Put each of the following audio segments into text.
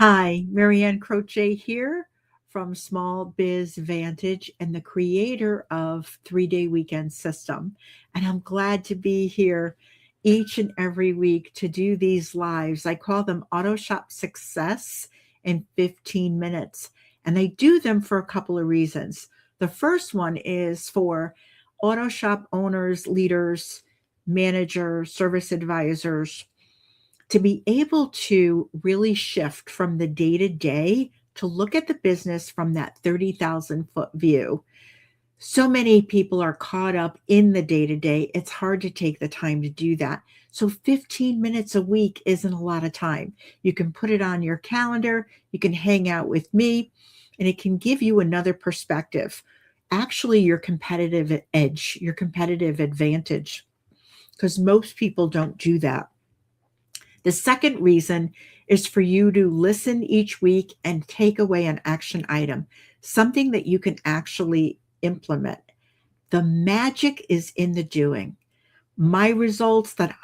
Hi, Marianne Croce here from Small Biz Vantage and the creator of 3 Day Weekend System. And I'm glad to be here each and every week to do these lives. I call them Auto Shop Success in 15 minutes. And I do them for a couple of reasons. The first one is for auto shop owners, leaders, managers, service advisors to be able to really shift from the day to day to look at the business from that 30,000-foot view. So many people are caught up in the day to day. It's hard to take the time to do that. So 15 minutes a week isn't a lot of time. You can put it on your calendar, you can hang out with me, and it can give you another perspective. Actually, your competitive edge, your competitive advantage, because most people don't do that. The second reason is for you to listen each week and take away an action item, something that you can actually implement. The magic is in the doing. My results that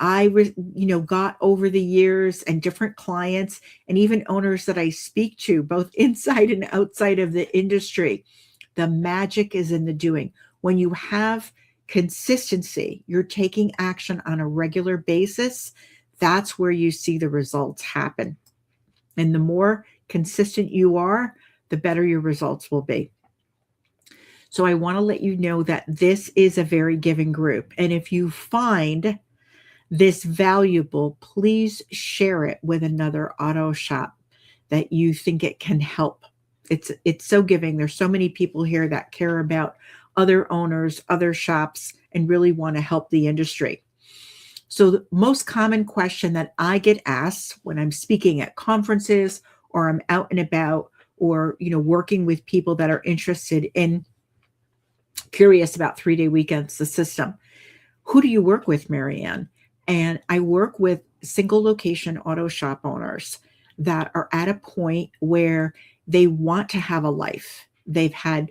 got over the years and different clients and even owners that I speak to both inside and outside of the industry. The magic is in the doing. When you have consistency, you're taking action on a regular basis, that's where you see the results happen. And the more consistent you are, the better your results will be. So I want to let you know that this is a very giving group. And if you find this valuable, please share it with another auto shop that you think it can help. It's so giving. There's so many people here that care about other owners, other shops, and really want to help the industry. So the most common question that I get asked when I'm speaking at conferences or I'm out and about or working with people that are interested in curious about 3 Day Weekends, the system. Who do you work with, Marianne? And I work with single location auto shop owners that are at a point where they want to have a life. They've had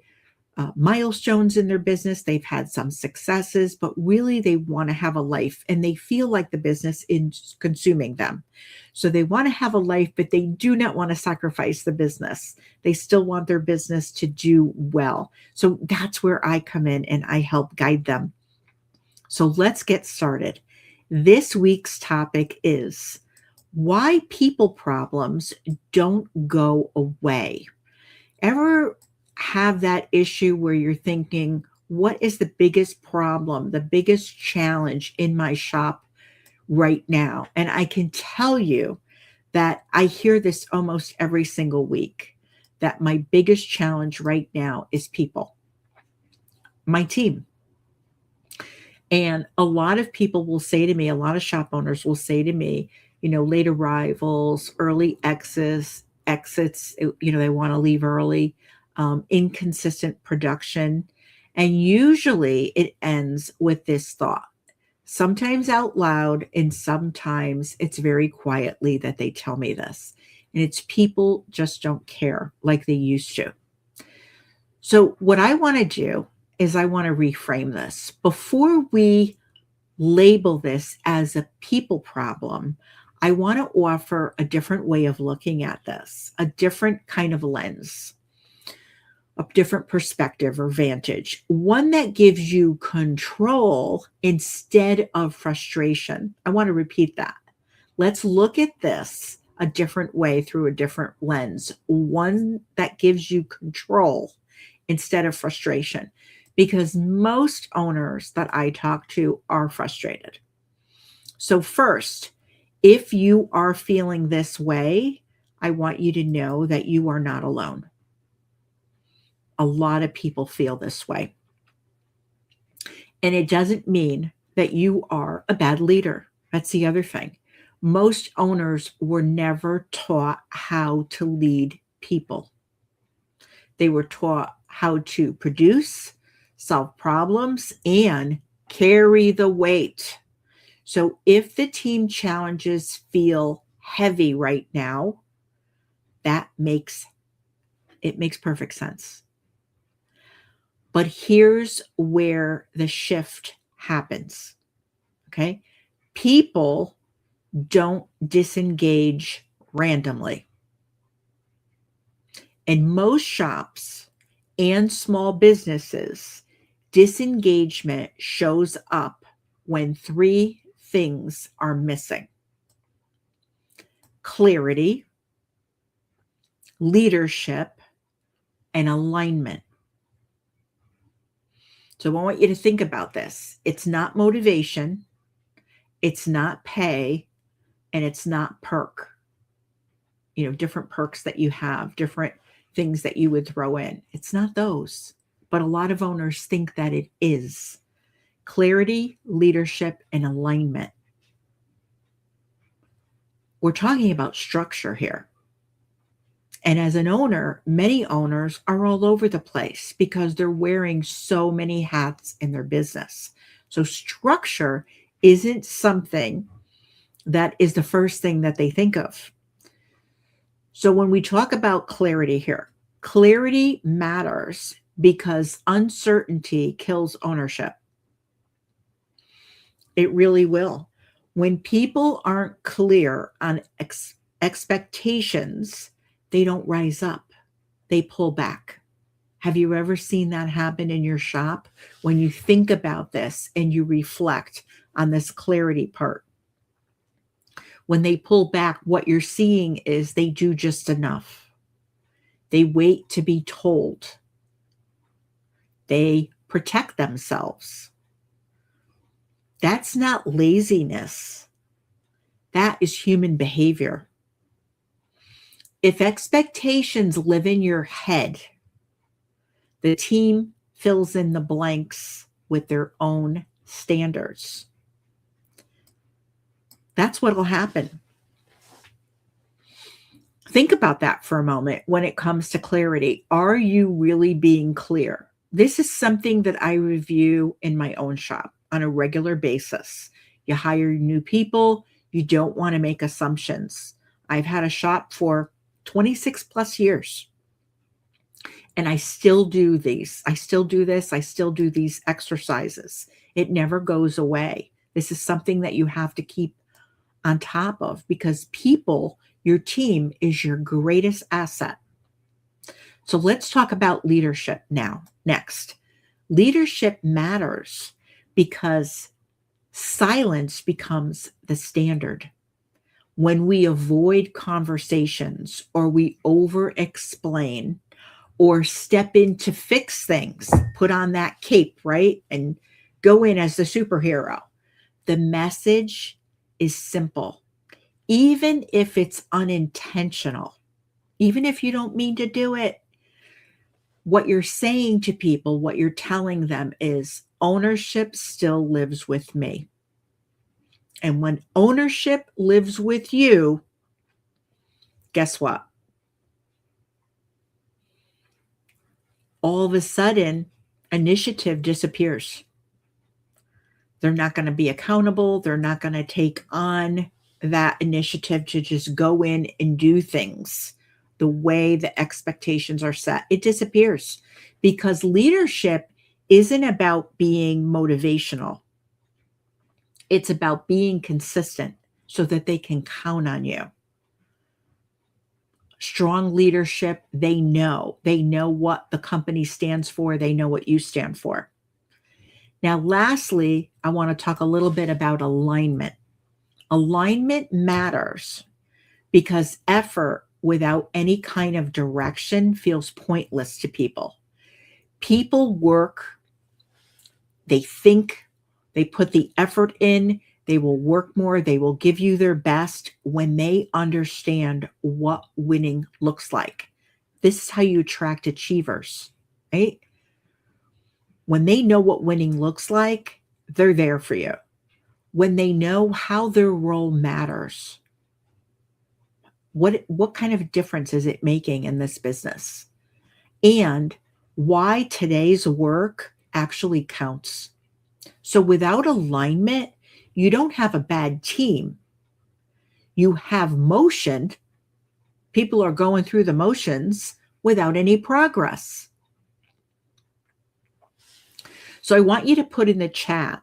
milestones in their business, they've had some successes, but really they want to have a life and they feel like the business is consuming them. So they want to have a life, but they do not want to sacrifice the business. They still want their business to do well. So that's where I come in and I help guide them. So let's get started. This week's topic is why people problems don't go away. Ever have that issue where you're thinking, what is the biggest problem, the biggest challenge in my shop right now? And I can tell you that I hear this almost every single week that my biggest challenge right now is people, my team. And a lot of people will say to me, a lot of shop owners will say to me, late arrivals, early exits, they want to leave early, inconsistent production. And usually it ends with this thought, sometimes out loud, and sometimes it's very quietly that they tell me this. And it's people just don't care like they used to. So, what I want to do is I want to reframe this. Before we label this as a people problem, I want to offer a different way of looking at this, a different kind of lens, a different perspective or vantage, one that gives you control instead of frustration. I want to repeat that. Let's look at this a different way through a different lens, one that gives you control instead of frustration. Because most owners that I talk to are frustrated. So, first, if you are feeling this way, I want you to know that you are not alone. A lot of people feel this way. And it doesn't mean that you are a bad leader. That's the other thing. Most owners were never taught how to lead people. They were taught how to produce, solve problems, and carry the weight. So if the team challenges feel heavy right now, it makes perfect sense. But here's where the shift happens. Okay? People don't disengage randomly. In most shops and small businesses, disengagement shows up when three things are missing: clarity, leadership, and alignment. So I want you to think about this. It's not motivation, it's not pay, and it's not perk. Different perks that you have, different things that you would throw in. It's not those. But a lot of owners think that it is. Clarity, leadership, and alignment. We're talking about structure here. And as an owner, many owners are all over the place because they're wearing so many hats in their business. So structure isn't something that is the first thing that they think of. So when we talk about clarity here, clarity matters because uncertainty kills ownership. It really will. When people aren't clear on expectations, they don't rise up. They pull back. Have you ever seen that happen in your shop? When you think about this and you reflect on this clarity part, when they pull back, what you're seeing is they do just enough. They wait to be told. They protect themselves. That's not laziness. That is human behavior. If expectations live in your head, the team fills in the blanks with their own standards. That's what will happen. Think about that for a moment when it comes to clarity. Are you really being clear? This is something that I review in my own shop on a regular basis. You hire new people, you don't want to make assumptions. I've had a shop for 26 plus years. And I still do these. I still do this. I still do these exercises. It never goes away. This is something that you have to keep on top of because people, your team, is your greatest asset. So let's talk about leadership now. Next, leadership matters because silence becomes the standard. When we avoid conversations or we over-explain or step in to fix things, put on that cape, right? And go in as the superhero. The message is simple. Even if it's unintentional, even if you don't mean to do it, what you're saying to people, what you're telling them is ownership still lives with me. And when ownership lives with you, guess what? All of a sudden, initiative disappears. They're not going to be accountable. They're not going to take on that initiative to just go in and do things the way the expectations are set. It disappears because leadership isn't about being motivational. It's about being consistent so that they can count on you. Strong leadership, they know what the company stands for. They know what you stand for. Now, lastly, I want to talk a little bit about alignment. Alignment matters because effort without any kind of direction feels pointless to people. People work, they think, they put the effort in, they will work more, they will give you their best when they understand what winning looks like. This is how you attract achievers, right? When they know what winning looks like, they're there for you. When they know how their role matters, what kind of difference is it making in this business? And why today's work actually counts. So without alignment, you don't have a bad team. You have motion. People are going through the motions without any progress. So I want you to put in the chat,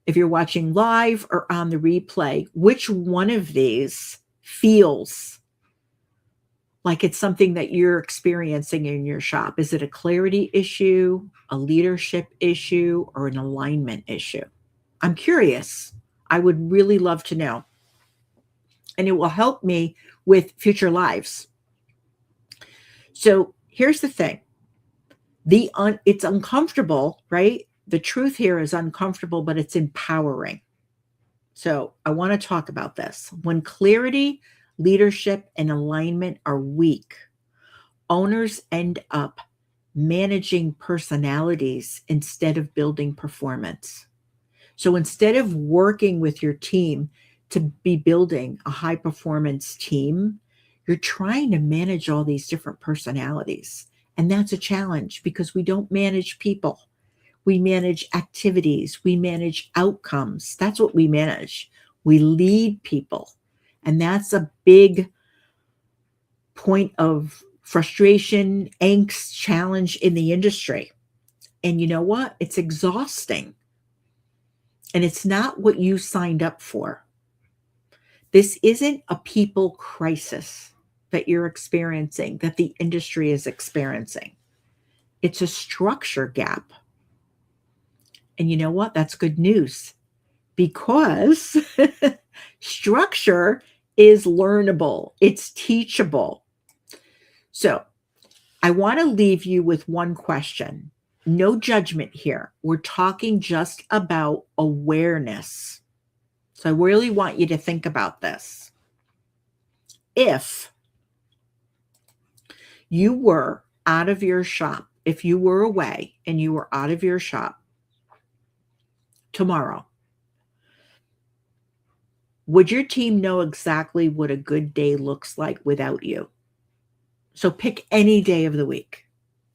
if you're watching live or on the replay, which one of these feels like it's something that you're experiencing in your shop? Is it a clarity issue, a leadership issue, or an alignment issue? I'm curious. I would really love to know. And it will help me with future lives. So here's the thing. It's uncomfortable, right? The truth here is uncomfortable, but it's empowering. So I want to talk about this. When clarity, leadership, and alignment are weak, owners end up managing personalities instead of building performance. So instead of working with your team to be building a high performance team, you're trying to manage all these different personalities. And that's a challenge because we don't manage people. We manage activities. We manage outcomes. That's what we manage. We lead people. And that's a big point of frustration, angst, challenge in the industry. And you know what? It's exhausting. And it's not what you signed up for. This isn't a people crisis that you're experiencing, that the industry is experiencing. It's a structure gap. And you know what? That's good news because structure is learnable, it's teachable. So I want to leave you with one question. No judgment here. We're talking just about awareness. So I really want you to think about this. If you were out of your shop, if you were away and you were out of your shop tomorrow, would your team know exactly what a good day looks like without you? So pick any day of the week.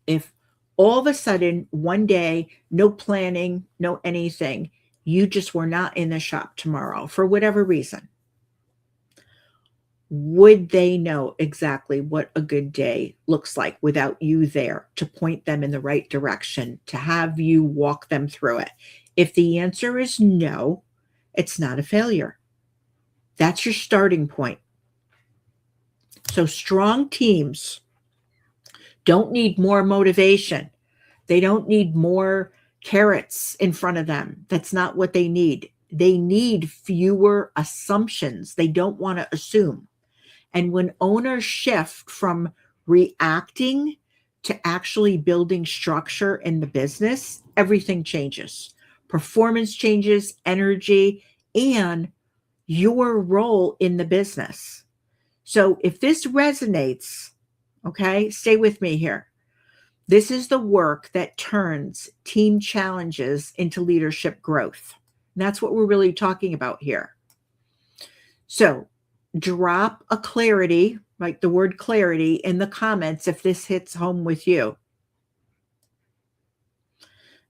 If all of a sudden, one day, no planning, no anything, you just were not in the shop tomorrow for whatever reason, would they know exactly what a good day looks like without you there to point them in the right direction, to have you walk them through it? If the answer is no, it's not a failure. That's your starting point. So strong teams don't need more motivation. They don't need more carrots in front of them. That's not what they need. They need fewer assumptions. They don't want to assume. And when owners shift from reacting to actually building structure in the business, everything changes. Performance changes, energy, and your role in the business. So if this resonates, okay, stay with me here. This is the work that turns team challenges into leadership growth. And that's what we're really talking about here. So drop a clarity, like the word clarity, in the comments if this hits home with you.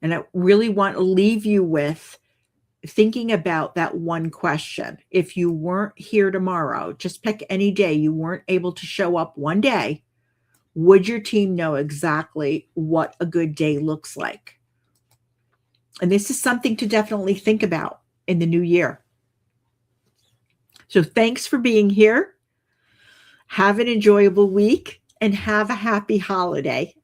And I really want to leave you with thinking about that one question. If you weren't here tomorrow, just pick any day you weren't able to show up one day, would your team know exactly what a good day looks like? And this is something to definitely think about in the new year. So thanks for being here. Have an enjoyable week and have a happy holiday.